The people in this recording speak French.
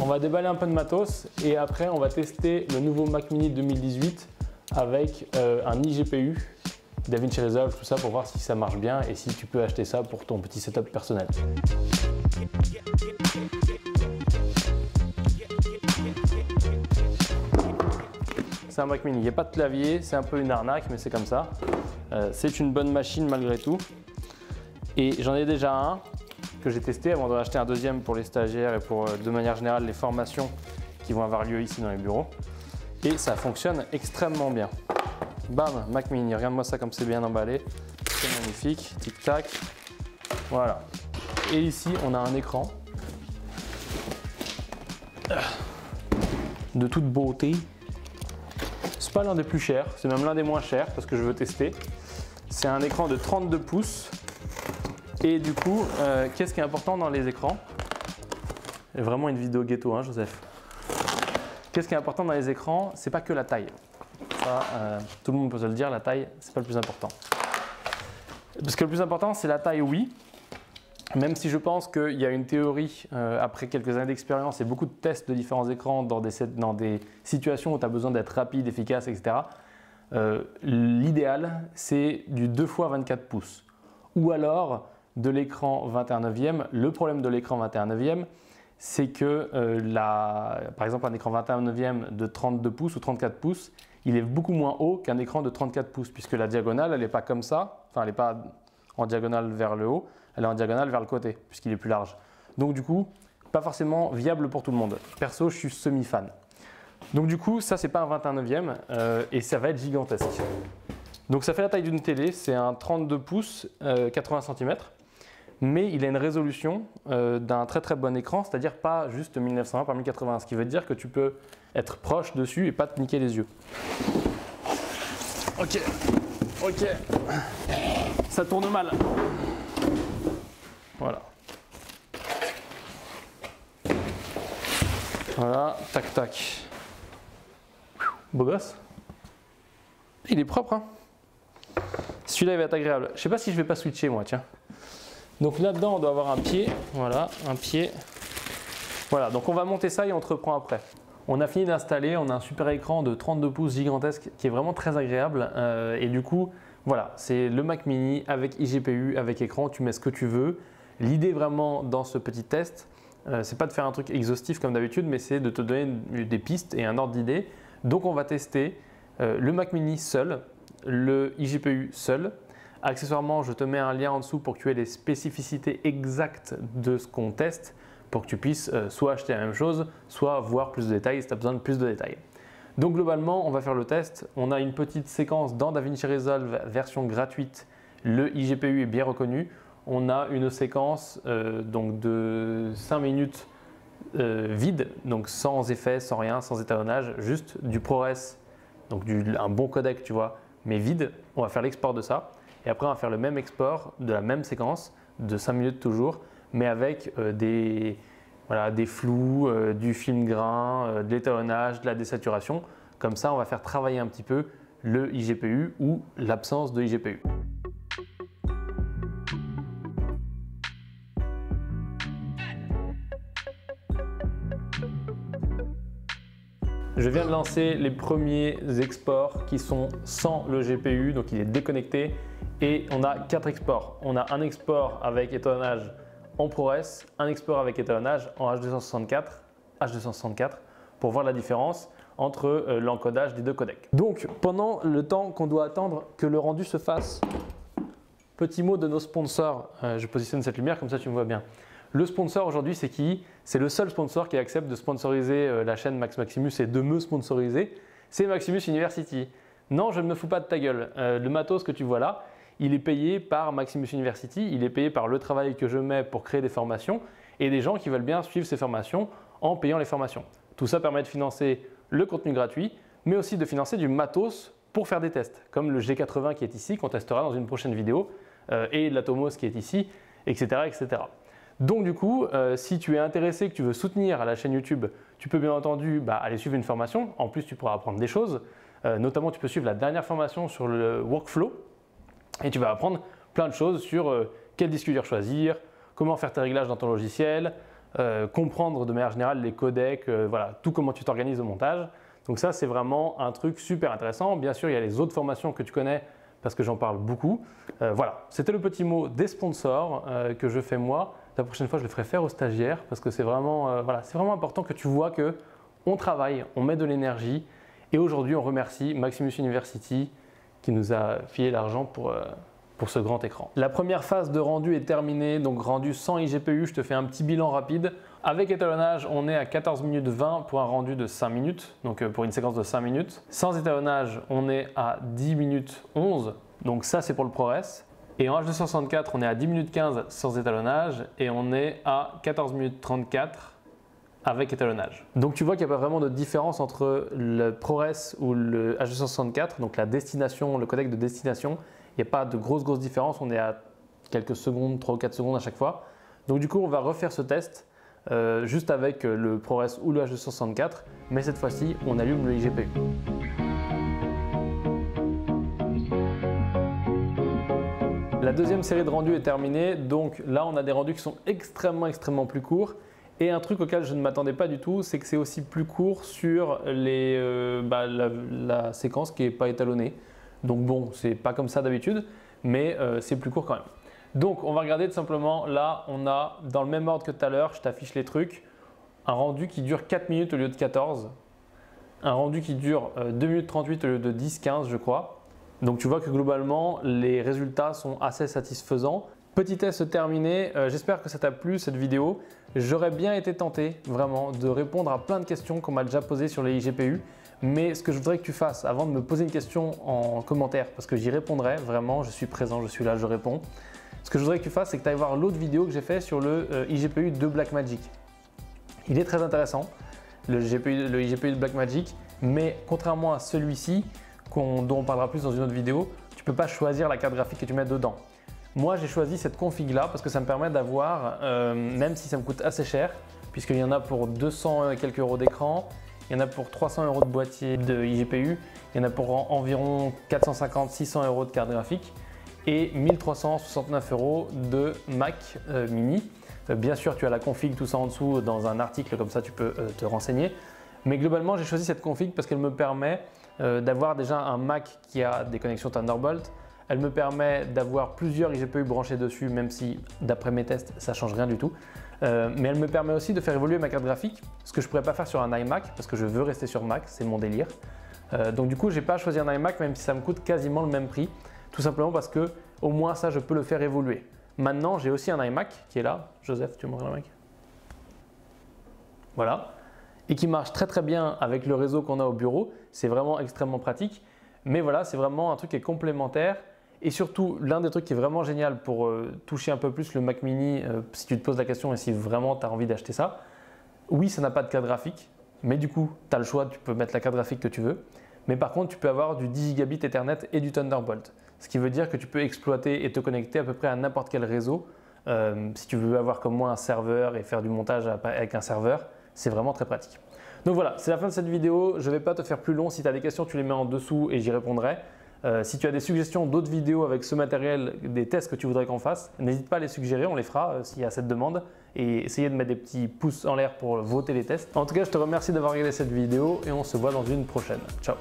On va déballer un peu de matos et après on va tester le nouveau Mac Mini 2018 avec un iGPU, DaVinci Resolve, tout ça pour voir si ça marche bien et si tu peux acheter ça pour ton petit setup personnel. C'est un Mac Mini, il n'y a pas de clavier, c'est un peu une arnaque mais c'est comme ça. C'est une bonne machine malgré tout. Et j'en ai déjà un que j'ai testé avant d'en acheter un deuxième pour les stagiaires et pour de manière générale les formations qui vont avoir lieu ici dans les bureaux. Et ça fonctionne extrêmement bien. Bam, Mac Mini, regarde-moi ça comme c'est bien emballé. C'est magnifique, tic-tac. Voilà. Et ici, on a un écran de toute beauté. C'est pas l'un des plus chers, c'est même l'un des moins chers parce que je veux tester. C'est un écran de 32 pouces. Et du coup, qu'est-ce qui est important dans les écrans? C'est vraiment une vidéo ghetto, hein, Joseph. Qu'est-ce qui est important dans les écrans? C'est pas que la taille. Ça, tout le monde peut se le dire, la taille, c'est pas le plus important. Parce que le plus important, c'est la taille, oui. Même si je pense qu'il y a une théorie, après quelques années d'expérience et beaucoup de tests de différents écrans dans des situations où tu as besoin d'être rapide, efficace, etc. L'idéal, c'est du 2 x 24 pouces. Ou alors de l'écran 21/9e. Le problème de l'écran 21/9e, c'est que par exemple un écran 21/9e de 32 pouces ou 34 pouces, il est beaucoup moins haut qu'un écran de 34 pouces puisque la diagonale, elle n'est pas comme ça, enfin elle n'est pas en diagonale vers le haut, elle est en diagonale vers le côté puisqu'il est plus large. Donc du coup, pas forcément viable pour tout le monde. Perso, je suis semi-fan. Donc du coup, ça c'est pas un 21/9e et ça va être gigantesque. Donc ça fait la taille d'une télé, c'est un 32 pouces 80 cm. Mais il a une résolution d'un très très bon écran, c'est-à-dire pas juste 1920 par 1080, ce qui veut dire que tu peux être proche dessus et pas te niquer les yeux. Ok, ok, ça tourne mal. Voilà. Voilà, tac tac. Beau gosse. Il est propre, hein. Celui-là il va être agréable. Je sais pas si je vais pas switcher moi, tiens. Donc là-dedans, on doit avoir un pied, voilà, un pied. Voilà, donc on va monter ça et on te reprend après. On a fini d'installer, on a un super écran de 32 pouces gigantesque qui est vraiment très agréable. Et du coup, voilà, c'est le Mac Mini avec iGPU, avec écran, tu mets ce que tu veux. L'idée vraiment dans ce petit test, c'est pas de faire un truc exhaustif comme d'habitude, mais c'est de te donner des pistes et un ordre d'idée. Donc on va tester le Mac Mini seul, le iGPU seul. Accessoirement, je te mets un lien en dessous pour que tu aies les spécificités exactes de ce qu'on teste pour que tu puisses soit acheter la même chose, soit voir plus de détails si tu as besoin de plus de détails. Donc globalement, on va faire le test. On a une petite séquence dans DaVinci Resolve version gratuite. Le iGPU est bien reconnu. On a une séquence donc de 5 minutes vide, donc sans effet, sans rien, sans étalonnage, juste du ProRes, donc un bon codec, tu vois, mais vide. On va faire l'export de ça. Et après, on va faire le même export de la même séquence, de 5 minutes toujours, mais avec des flous, du film grain, de l'étalonnage, de la désaturation. Comme ça, on va faire travailler un petit peu le iGPU ou l'absence de iGPU. Je viens de lancer les premiers exports qui sont sans le GPU, donc il est déconnecté. Et on a 4 exports. On a un export avec étalonnage en ProRes, un export avec étalonnage en H264 pour voir la différence entre l'encodage des deux codecs. Donc pendant le temps qu'on doit attendre que le rendu se fasse, petit mot de nos sponsors, je positionne cette lumière comme ça tu me vois bien. Le sponsor aujourd'hui c'est qui? C'est le seul sponsor qui accepte de sponsoriser la chaîne Max Maximus et de me sponsoriser, c'est Maximus University. Non, je ne me fous pas de ta gueule, le matos que tu vois là, il est payé par Maximus University, il est payé par le travail que je mets pour créer des formations et des gens qui veulent bien suivre ces formations en payant les formations. Tout ça permet de financer le contenu gratuit, mais aussi de financer du matos pour faire des tests, comme le G80 qui est ici, qu'on testera dans une prochaine vidéo, et l'Atomos qui est ici, etc., etc. Donc du coup, si tu es intéressé, que tu veux soutenir la chaîne YouTube, tu peux bien entendu aller suivre une formation. En plus, tu pourras apprendre des choses. Notamment, tu peux suivre la dernière formation sur le workflow et tu vas apprendre plein de choses sur quel disque dur choisir, comment faire tes réglages dans ton logiciel, comprendre de manière générale les codecs, voilà, tout comment tu t'organises au montage. Donc ça, c'est vraiment un truc super intéressant. Bien sûr, il y a les autres formations que tu connais parce que j'en parle beaucoup. Voilà, c'était le petit mot des sponsors que je fais moi. La prochaine fois, je le ferai faire aux stagiaires parce que c'est vraiment, voilà, c'est vraiment important que tu vois qu'on travaille, on met de l'énergie. Et aujourd'hui, on remercie Maximus University qui nous a filé l'argent pour ce grand écran. La première phase de rendu est terminée, donc rendu sans iGPU. Je te fais un petit bilan rapide. Avec étalonnage, on est à 14 minutes 20 pour un rendu de 5 minutes, donc pour une séquence de 5 minutes. Sans étalonnage, on est à 10 minutes 11, donc ça c'est pour le ProRes. Et en H264, on est à 10 minutes 15 sans étalonnage et on est à 14 minutes 34 avec étalonnage. Donc tu vois qu'il n'y a pas vraiment de différence entre le ProRes ou le H264, donc la destination, le codec de destination. Il n'y a pas de grosse différence, on est à quelques secondes, 3 ou 4 secondes à chaque fois. Donc du coup, on va refaire ce test juste avec le ProRes ou le H264, mais cette fois-ci, on allume le iGPU. La deuxième série de rendus est terminée, donc là, on a des rendus qui sont extrêmement plus courts. Et un truc auquel je ne m'attendais pas du tout, c'est que c'est aussi plus court sur la séquence qui n'est pas étalonnée. Donc bon, c'est pas comme ça d'habitude, mais c'est plus court quand même. Donc on va regarder tout simplement, là on a dans le même ordre que tout à l'heure, je t'affiche les trucs, un rendu qui dure 4 minutes au lieu de 14, un rendu qui dure 2 minutes 38 au lieu de 10-15 je crois. Donc tu vois que globalement les résultats sont assez satisfaisants. Petit test terminé, j'espère que ça t'a plu cette vidéo. J'aurais bien été tenté vraiment de répondre à plein de questions qu'on m'a déjà posées sur les iGPU. Mais ce que je voudrais que tu fasses avant de me poser une question en commentaire, parce que j'y répondrai vraiment, je suis présent, je suis là, je réponds. Ce que je voudrais que tu fasses, c'est que tu ailles voir l'autre vidéo que j'ai fait sur le iGPU de Blackmagic. Il est très intéressant, le iGPU de Blackmagic, mais contrairement à celui-ci, dont on parlera plus dans une autre vidéo, tu ne peux pas choisir la carte graphique que tu mets dedans. Moi, j'ai choisi cette config-là parce que ça me permet d'avoir, même si ça me coûte assez cher, puisqu'il y en a pour 200 et quelques euros d'écran, il y en a pour 300 euros de boîtier de iGPU, il y en a pour environ 450-600 euros de carte graphique et 1369 euros de Mac mini. Bien sûr, tu as la config, tout ça en dessous dans un article, comme ça tu peux te renseigner. Mais globalement, j'ai choisi cette config parce qu'elle me permet d'avoir déjà un Mac qui a des connexions Thunderbolt. Elle me permet d'avoir plusieurs iGPU branchés dessus, même si d'après mes tests, ça ne change rien du tout. Mais elle me permet aussi de faire évoluer ma carte graphique, ce que je ne pourrais pas faire sur un iMac parce que je veux rester sur Mac, c'est mon délire. Donc du coup, je n'ai pas choisi un iMac même si ça me coûte quasiment le même prix, tout simplement parce que au moins ça, je peux le faire évoluer. Maintenant, j'ai aussi un iMac qui est là. Joseph, tu veux montrer l'iMac? Voilà. Et qui marche très bien avec le réseau qu'on a au bureau. C'est vraiment extrêmement pratique. Mais voilà, c'est vraiment un truc qui est complémentaire. Et surtout, l'un des trucs qui est vraiment génial pour toucher un peu plus le Mac mini, si tu te poses la question et si vraiment tu as envie d'acheter ça, oui, ça n'a pas de carte graphique, mais du coup, tu as le choix, tu peux mettre la carte graphique que tu veux. Mais par contre, tu peux avoir du 10 gigabits Ethernet et du Thunderbolt. Ce qui veut dire que tu peux exploiter et te connecter à peu près à n'importe quel réseau. Si tu veux avoir comme moi un serveur et faire du montage avec un serveur, c'est vraiment très pratique. Donc voilà, c'est la fin de cette vidéo. Je ne vais pas te faire plus long. Si tu as des questions, tu les mets en dessous et j'y répondrai. Si tu as des suggestions d'autres vidéos avec ce matériel, des tests que tu voudrais qu'on fasse, n'hésite pas à les suggérer, on les fera s'il y a cette demande et essayez de mettre des petits pouces en l'air pour voter les tests. En tout cas, je te remercie d'avoir regardé cette vidéo et on se voit dans une prochaine. Ciao!